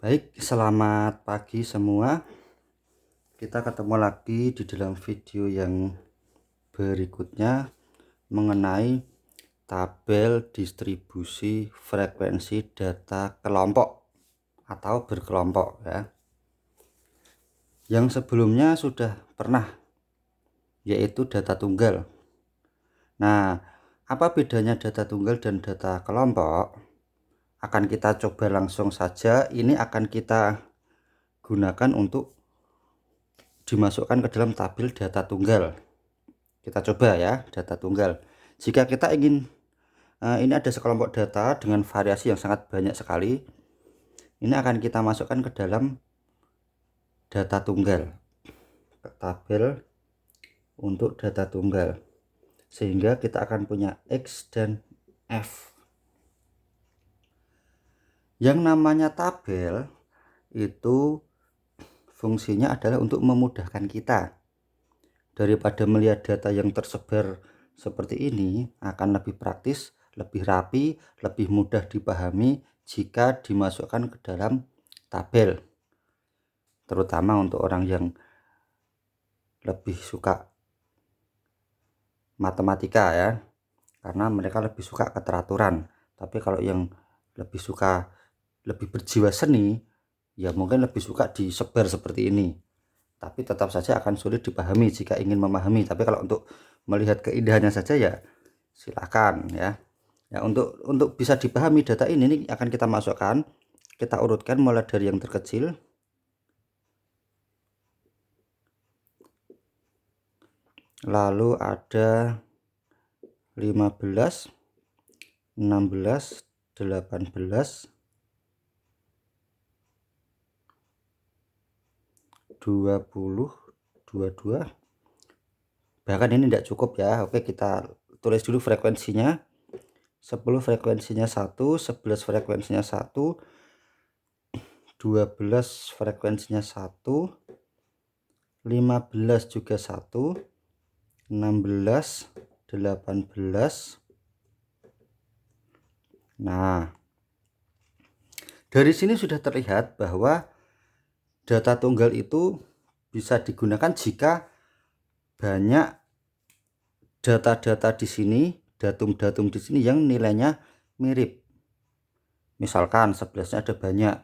Baik, selamat pagi semua. Kita ketemu lagi di dalam video yang berikutnya mengenai tabel distribusi frekuensi data kelompok atau berkelompok ya. Yang sebelumnya sudah pernah, yaitu data tunggal. Nah, apa bedanya data tunggal dan data kelompok? Akan kita coba langsung saja. Ini akan kita gunakan untuk dimasukkan ke dalam tabel data tunggal. Kita coba ya, data tunggal. Jika kita ingin ini ada sekelompok data dengan variasi yang sangat banyak sekali, ini akan kita masukkan ke dalam data tunggal, ke tabel untuk data tunggal, sehingga kita akan punya X dan F. Yang namanya tabel itu fungsinya adalah untuk memudahkan kita. Daripada melihat data yang tersebar seperti ini, akan lebih praktis, lebih rapi, lebih mudah dipahami jika dimasukkan ke dalam tabel. Terutama untuk orang yang lebih suka matematika ya, karena mereka lebih suka keteraturan. Tapi kalau yang lebih berjiwa seni, ya mungkin lebih suka disebar seperti ini. Tapi tetap saja akan sulit dipahami jika ingin memahami. Tapi kalau untuk melihat keindahannya saja ya silakan ya. Ya, untuk bisa dipahami data ini akan kita masukkan, kita urutkan mulai dari yang terkecil. Lalu ada 15, 16, 18, 20, 22. Bahkan ini tidak cukup ya. Oke, kita tulis dulu frekuensinya. 10 frekuensinya 1, 11 frekuensinya 1, 12 frekuensinya 1, 15 juga 1, 16, 18. Nah, dari sini sudah terlihat bahwa data tunggal itu bisa digunakan jika banyak data-data di sini, datum-datum di sini yang nilainya mirip. Misalkan 11-nya ada banyak,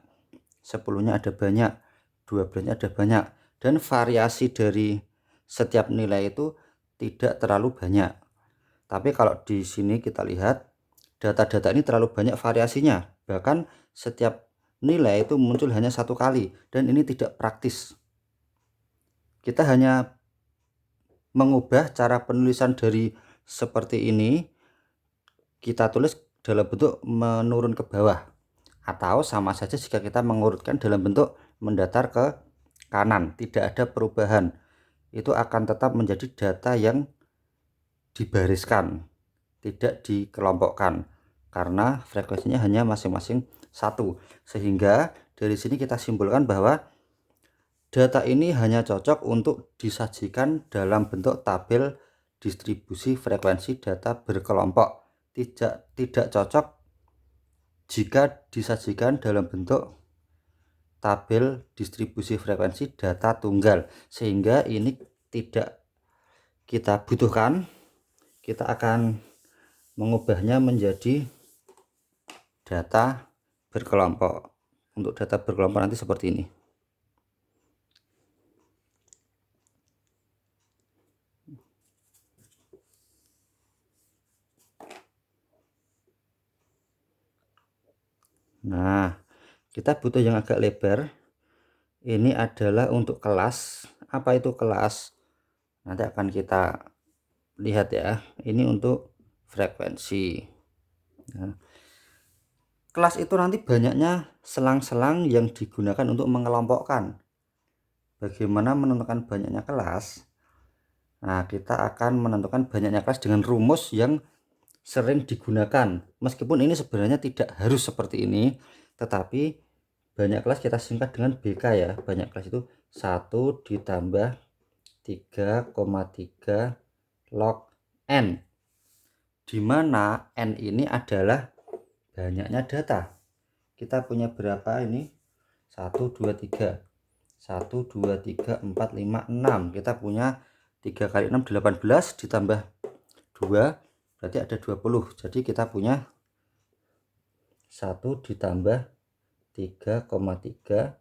10-nya ada banyak, 12-nya ada banyak, dan variasi dari setiap nilai itu tidak terlalu banyak. Tapi kalau di sini kita lihat data-data ini terlalu banyak variasinya, bahkan setiap nilai itu muncul hanya satu kali, dan ini tidak praktis. Kita hanya mengubah cara penulisan dari seperti ini, kita tulis dalam bentuk menurun ke bawah, atau sama saja jika kita mengurutkan dalam bentuk mendatar ke kanan, tidak ada perubahan. Itu akan tetap menjadi data yang dibariskan, tidak dikelompokkan, karena frekuensinya hanya masing-masing satu. Sehingga dari sini kita simpulkan bahwa data ini hanya cocok untuk disajikan dalam bentuk tabel distribusi frekuensi data berkelompok. Tidak cocok jika disajikan dalam bentuk tabel distribusi frekuensi data tunggal, sehingga ini tidak kita butuhkan. Kita akan mengubahnya menjadi data berkelompok. Untuk data berkelompok nanti seperti ini. Nah, kita butuh yang agak lebar. Ini adalah untuk kelas. Apa itu kelas? Nanti akan kita lihat ya. Ini untuk frekuensi. Nah, kelas itu nanti banyaknya selang-selang yang digunakan untuk mengelompokkan. Bagaimana menentukan banyaknya kelas? Nah, kita akan menentukan banyaknya kelas dengan rumus yang sering digunakan. Meskipun ini sebenarnya tidak harus seperti ini, tetapi banyak kelas kita singkat dengan BK ya. Banyak kelas itu 1 ditambah 3,3 log N, di mana N ini adalah banyaknya data. Kita punya berapa ini? 1 2 3 1 2 3 4 5 6. Kita punya 3 kali 6 18 ditambah 2 berarti ada 20. Jadi kita punya 1 ditambah 3,3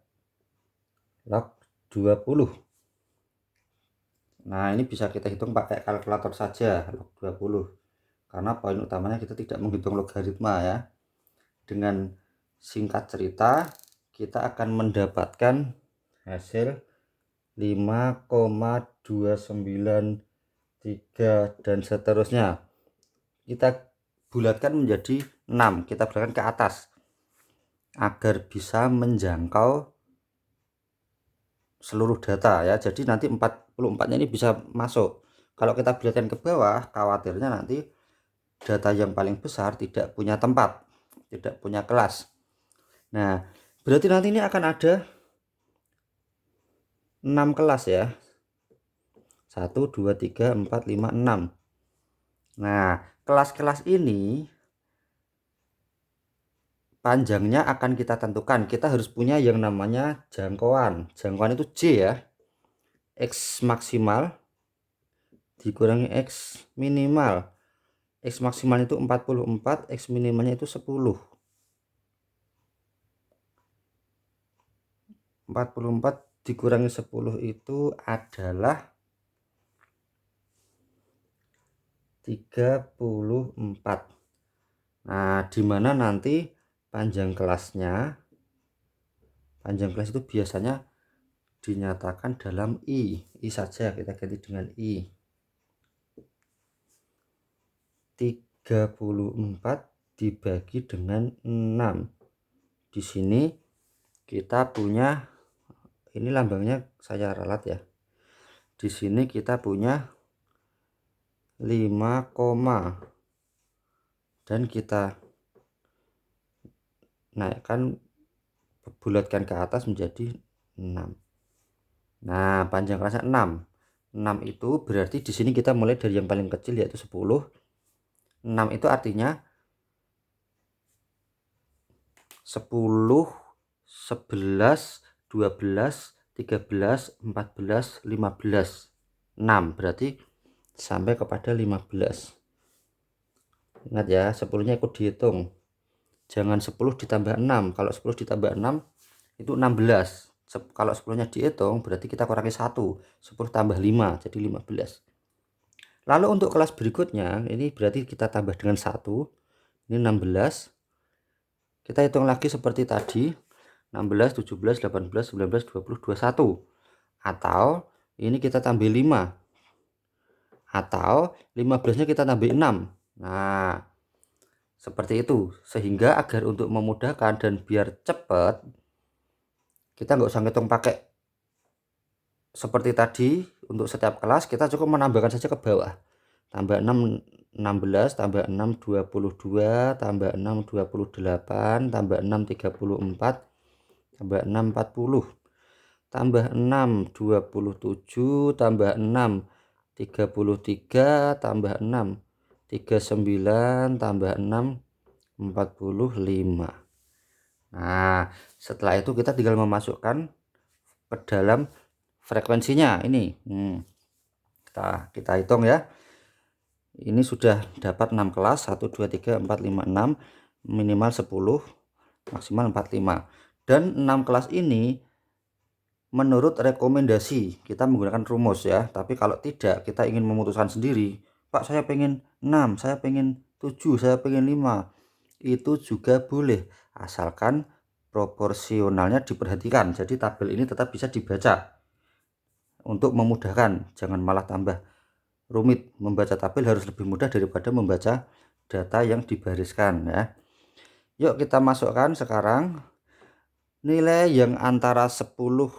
log 20. Nah, ini bisa kita hitung pakai kalkulator saja log 20. Karena poin utamanya kita tidak menghitung logaritma ya. Dengan singkat cerita, kita akan mendapatkan hasil 5,293 dan seterusnya. Kita bulatkan menjadi 6, kita bulatkan ke atas agar bisa menjangkau seluruh data ya. Jadi nanti 44-nya ini bisa masuk. Kalau kita bulatkan ke bawah, khawatirnya nanti data yang paling besar tidak punya tempat, tidak punya kelas. Nah, berarti nanti ini akan ada 6 kelas ya. 1 2 3 4 5 6. Nah, kelas-kelas ini panjangnya akan kita tentukan. Kita harus punya yang namanya jangkauan. Jangkauan itu J ya. X maksimal dikurangi X minimal. X maksimal itu 44, X minimalnya itu 10. 44 dikurangi 10 itu adalah 34. Nah, dimana nanti panjang kelas itu biasanya dinyatakan dalam I saja, kita ganti dengan I. 34 dibagi dengan 6. Di sini kita punya, ini lambangnya saya ralat ya. Di sini kita punya 5, dan kita naikkan, bulatkan ke atas menjadi 6. Nah, panjang kelasnya 6. 6 itu berarti di sini kita mulai dari yang paling kecil yaitu 10. 6 itu artinya 10, 11, 12, 13, 14, 15. 6 berarti sampai kepada 15. Ingat ya, 10-nya ikut dihitung. Jangan 10 ditambah 6. Kalau 10 ditambah 6 itu 16. Kalau 10-nya dihitung berarti kita kurangi 1. 10 tambah 5 jadi 15. Lalu untuk kelas berikutnya ini berarti kita tambah dengan 1. Ini 16. Kita hitung lagi seperti tadi. 16, 17, 18, 19, 20, 21. Atau ini kita tambah 5. Atau 15-nya kita tambah 6. Nah, seperti itu. Sehingga agar untuk memudahkan dan biar cepat, kita nggak usah ngitung pakai seperti tadi. Untuk setiap kelas kita cukup menambahkan saja ke bawah. Tambah 6, 16, tambah 6, 22, tambah 6, 28, tambah 6, 34, tambah 6, 40, tambah 6, 27, tambah 6, 33, tambah 6, 39, tambah 6, 45. Nah, setelah itu kita tinggal memasukkan ke dalam frekuensinya ini. Kita hitung ya. Ini sudah dapat 6 kelas, 1 2 3 4 5 6, minimal 10, maksimal 45. Dan 6 kelas ini menurut rekomendasi kita menggunakan rumus ya. Tapi kalau tidak, kita ingin memutuskan sendiri, Pak saya pengen 6, saya pengen 7, saya pengen 5, itu juga boleh, asalkan proporsionalnya diperhatikan. Jadi tabel ini tetap bisa dibaca untuk memudahkan, jangan malah tambah rumit. Membaca tabel harus lebih mudah daripada membaca data yang dibariskan ya. Yuk kita masukkan sekarang nilai yang antara 10,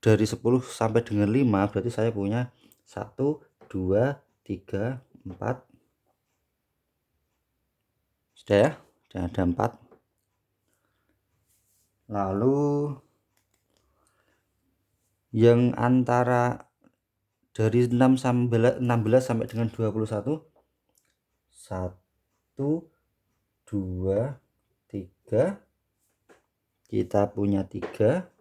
dari 10 sampai dengan 5, berarti saya punya 1 2 3 4. Sudah ya, sudah ada 4. Lalu yang antara dari 16 sampai dengan 21, 1 2 3 kita punya 3,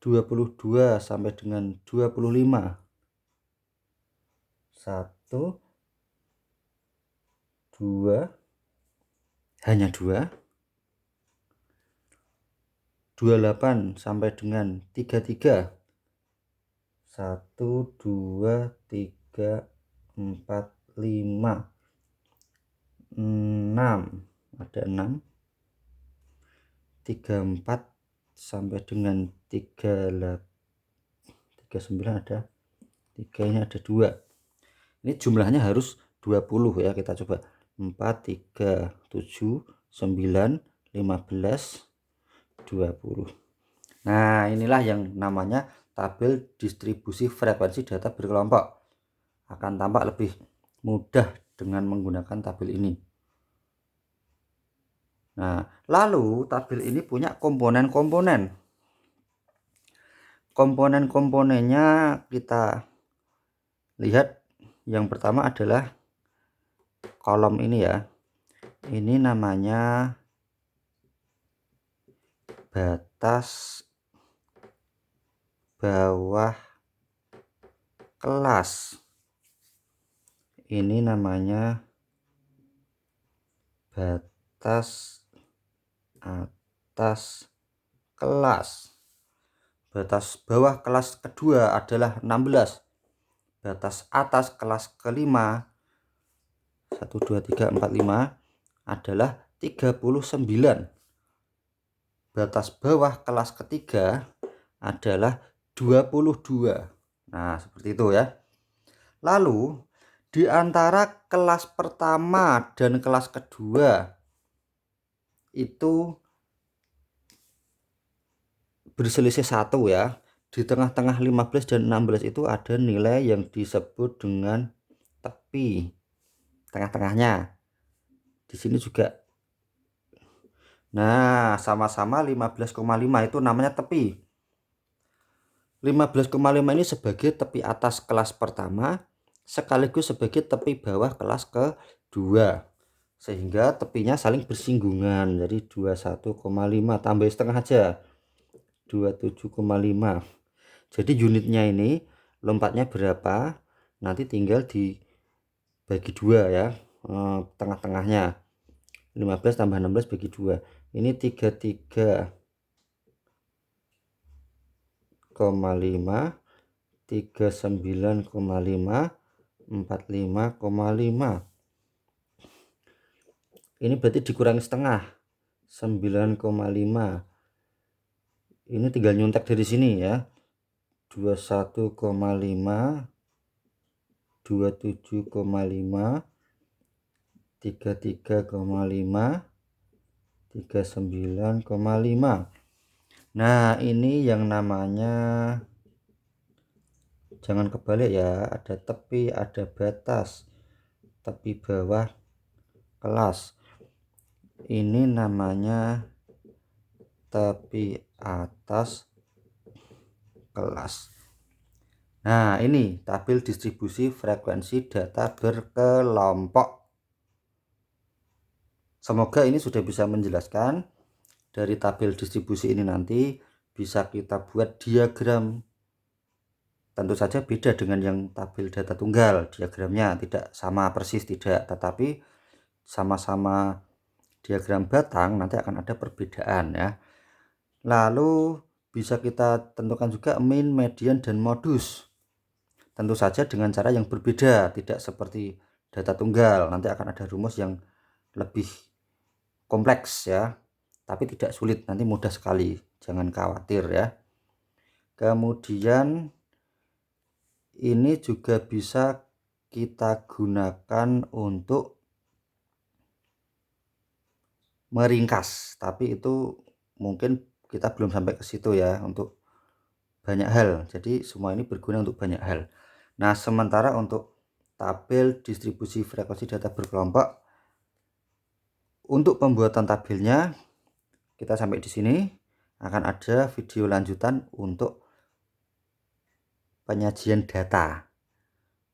22 sampai dengan 25, 1, 2, hanya 2, 28 sampai dengan 33, 1, 2, 3, 4, 5, 6, ada 6, 34 sampai dengan 39, ada 3, ini ada 2. Ini jumlahnya harus 20 ya. Kita coba 4, 3, 7, 9, 15, 20. Nah, inilah yang namanya tabel distribusi frekuensi data berkelompok. Akan tampak lebih mudah dengan menggunakan tabel ini. Nah, lalu tabel ini punya komponen-komponen. Komponen-komponennya kita lihat. Yang pertama adalah kolom ini ya. Ini namanya batas bawah kelas. Ini namanya batas atas kelas. Batas bawah kelas kedua adalah 16. Batas atas kelas kelima 1, 2, 3, 4, 5 adalah 39. Batas bawah kelas ketiga adalah 22. Nah, seperti itu ya. Lalu di antara kelas pertama dan kelas kedua itu berselisih 1 ya. Di tengah-tengah 15 dan 16 itu ada nilai yang disebut dengan tepi. Tengah-tengahnya. Di sini juga. Nah, sama-sama 15,5 itu namanya tepi. 15,5 ini sebagai tepi atas kelas pertama sekaligus sebagai tepi bawah kelas kedua. Sehingga tepinya saling bersinggungan. Jadi 21,5 tambah setengah aja. 27,5. Jadi unitnya ini lompatnya berapa? Nanti tinggal dibagi 2 ya. Tengah-tengahnya 15 tambah 16 bagi 2. Ini 33,5, 39,5, 45,5. Ini berarti dikurangi setengah 9,5. Ini tinggal nyontek dari sini ya. 21,5, 27,5, 33,5, 39,5. Nah, ini yang namanya, jangan kebalik ya, ada tepi, ada batas, tepi bawah kelas. Ini namanya tepi atas kelas. Nah, ini tabel distribusi frekuensi data berkelompok. Semoga ini sudah bisa menjelaskan. Dari tabel distribusi ini nanti bisa kita buat diagram. Tentu saja beda dengan yang tabel data tunggal. Diagramnya tidak sama persis, tidak, tetapi sama-sama diagram batang nanti akan ada perbedaan ya. Lalu bisa kita tentukan juga min, median, dan modus. Tentu saja dengan cara yang berbeda, tidak seperti data tunggal. Nanti akan ada rumus yang lebih kompleks ya, tapi tidak sulit, nanti mudah sekali, jangan khawatir ya. Kemudian ini juga bisa kita gunakan untuk meringkas, tapi itu mungkin kita belum sampai ke situ ya, untuk banyak hal. Jadi semua ini berguna untuk banyak hal. Nah, sementara untuk tabel distribusi frekuensi data berkelompok, untuk pembuatan tabelnya kita sampai di sini. Akan ada video lanjutan untuk penyajian data.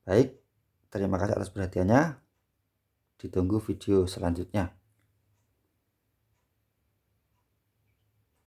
Baik, terima kasih atas perhatiannya. Ditunggu video selanjutnya.